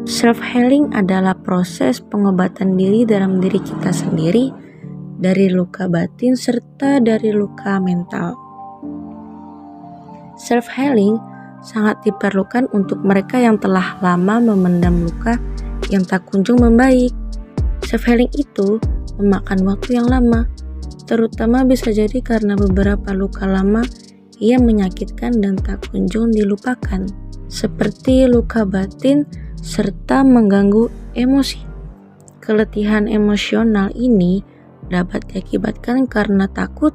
Self-healing adalah proses pengobatan diri dalam diri kita sendiri dari luka batin serta dari luka mental. Self-healing sangat diperlukan untuk mereka yang telah lama memendam luka yang tak kunjung membaik. Self-healing itu memakan waktu yang lama, terutama bisa jadi karena beberapa luka lama yang menyakitkan dan tak kunjung dilupakan, seperti luka batin serta mengganggu emosi. Keletihan emosional ini dapat diakibatkan karena takut,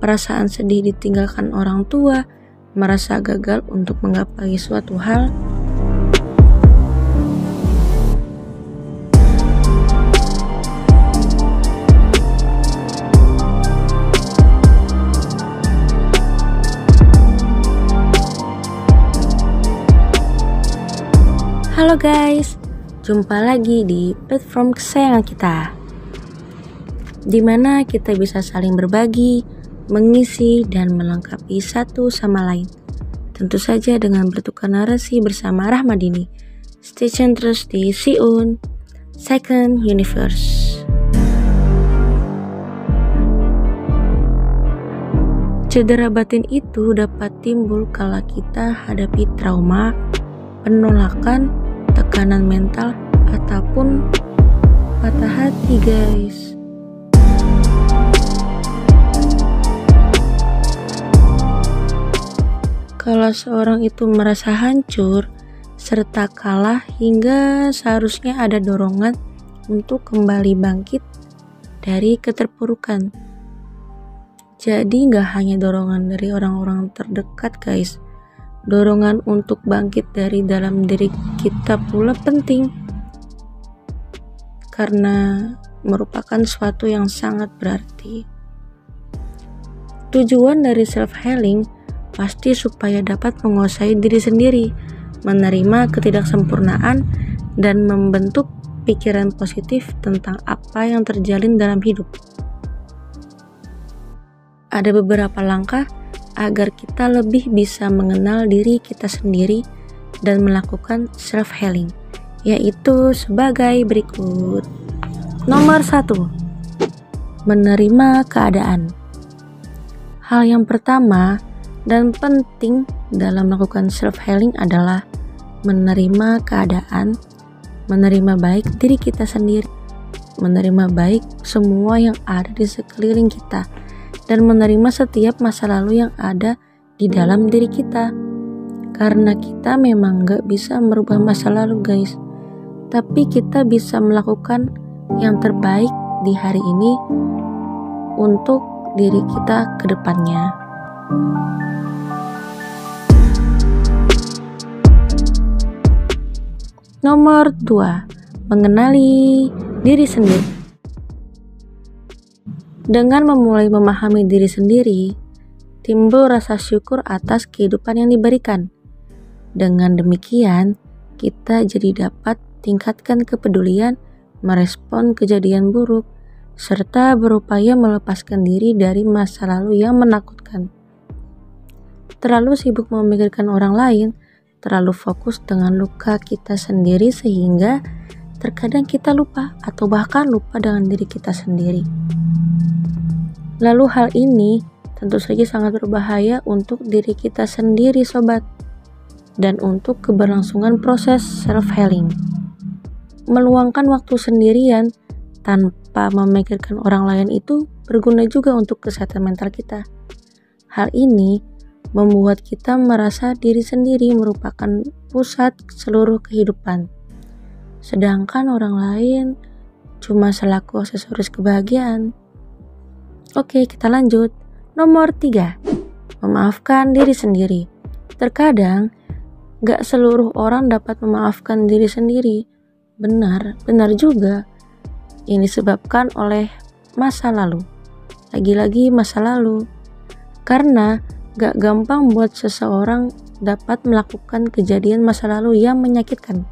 perasaan sedih ditinggalkan orang tua, merasa gagal untuk menggapai suatu hal, Halo guys, jumpa lagi di platform kesayangan kita, dimana kita bisa saling berbagi, mengisi, dan melengkapi satu sama lain. Tentu saja dengan bertukar narasi bersama Rahmadini. Stay tune terus di Siun Second Universe. Cedera batin itu dapat timbul kala kita hadapi trauma, penolakan, tekanan mental, ataupun patah hati guys. Kalau seorang itu merasa hancur serta kalah hingga seharusnya ada dorongan untuk kembali bangkit dari keterpurukan. Jadi gak hanya dorongan dari orang-orang terdekat guys, dorongan untuk bangkit dari dalam diri kita pula penting, karena merupakan suatu yang sangat berarti. Tujuan dari self-healing pasti supaya dapat menguasai diri sendiri, menerima ketidaksempurnaan, dan membentuk pikiran positif tentang apa yang terjalin dalam hidup. Ada beberapa langkah agar kita lebih bisa mengenal diri kita sendiri dan melakukan self-healing, yaitu sebagai berikut. Nomor 1, menerima keadaan. Hal yang pertama dan penting dalam melakukan self-healing adalah menerima keadaan, menerima baik diri kita sendiri, menerima baik semua yang ada di sekeliling kita, dan menerima setiap masa lalu yang ada di dalam diri kita. Karena kita memang gak bisa merubah masa lalu guys, tapi kita bisa melakukan yang terbaik di hari ini untuk diri kita ke depannya. Nomor 2, mengenali diri sendiri. Dengan memulai memahami diri sendiri, timbul rasa syukur atas kehidupan yang diberikan. Dengan demikian, kita jadi dapat tingkatkan kepedulian, merespon kejadian buruk, serta berupaya melepaskan diri dari masa lalu yang menakutkan. Terlalu sibuk memikirkan orang lain, terlalu fokus dengan luka kita sendiri sehingga terkadang kita lupa atau bahkan lupa dengan diri kita sendiri. Lalu hal ini tentu saja sangat berbahaya untuk diri kita sendiri sobat, dan untuk keberlangsungan proses self-healing. Meluangkan waktu sendirian tanpa memikirkan orang lain itu berguna juga untuk kesehatan mental kita. Hal ini membuat kita merasa diri sendiri merupakan pusat seluruh kehidupan, sedangkan orang lain cuma selaku aksesoris kebahagiaan. Oke, kita lanjut. Nomor 3, memaafkan diri sendiri. Terkadang gak seluruh orang dapat memaafkan diri sendiri. Benar juga. Ini disebabkan oleh masa lalu. Lagi-lagi masa lalu. Karena gak gampang buat seseorang dapat melakukan kejadian masa lalu yang menyakitkan.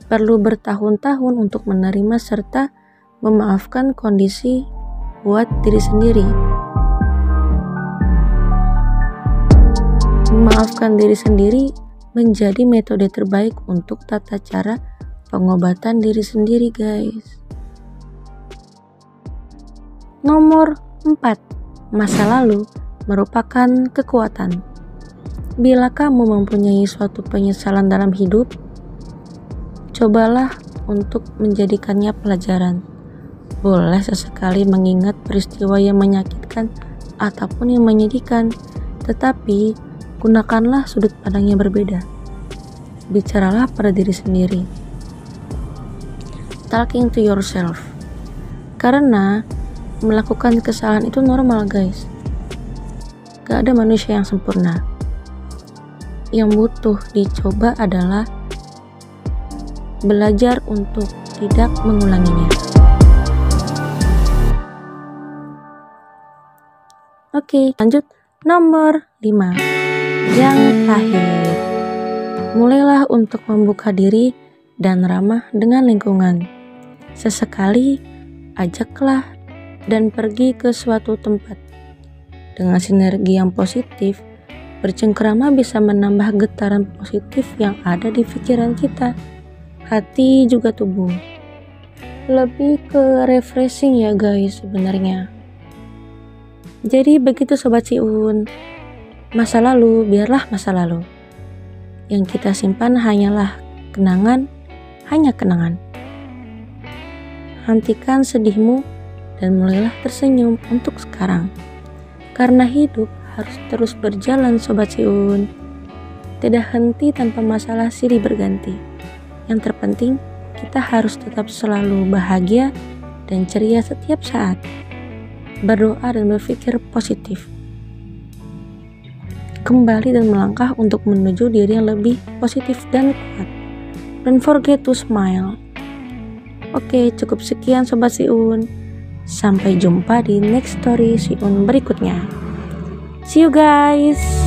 Perlu bertahun-tahun untuk menerima serta memaafkan kondisi buat diri sendiri. Memaafkan diri sendiri menjadi metode terbaik untuk tata cara pengobatan diri sendiri, guys. Nomor 4. Masa lalu merupakan kekuatan. Bila kamu mempunyai suatu penyesalan dalam hidup, cobalah untuk menjadikannya pelajaran. Boleh sesekali mengingat peristiwa yang menyakitkan ataupun yang menyedihkan, tetapi gunakanlah sudut pandang yang berbeda. Bicaralah pada diri sendiri. Talking to yourself. Karena melakukan kesalahan itu normal, guys. Gak ada manusia yang sempurna. Yang butuh dicoba adalah belajar untuk tidak mengulanginya. Oke, lanjut. Nomor 5. Yang terakhir, mulailah untuk membuka diri dan ramah dengan lingkungan. Sesekali ajaklah dan pergi ke suatu tempat. Dengan sinergi yang positif, bercengkrama bisa menambah getaran positif yang ada di pikiran kita, hati juga tubuh. Lebih ke refreshing ya guys sebenarnya. Jadi begitu Sobat Siun. Masa lalu biarlah masa lalu. Yang kita simpan hanyalah kenangan, hanya kenangan. Hentikan sedihmu dan mulailah tersenyum untuk sekarang. Karena hidup harus terus berjalan Sobat Siun. Tidak henti tanpa masalah silih berganti. Yang terpenting kita harus tetap selalu bahagia dan ceria setiap saat. Berdoa dan berpikir positif. Kembali dan melangkah untuk menuju diri yang lebih positif dan kuat. Don't forget to smile. Oke, cukup sekian Sobat Siun. Sampai jumpa di next story Siun berikutnya. See you guys.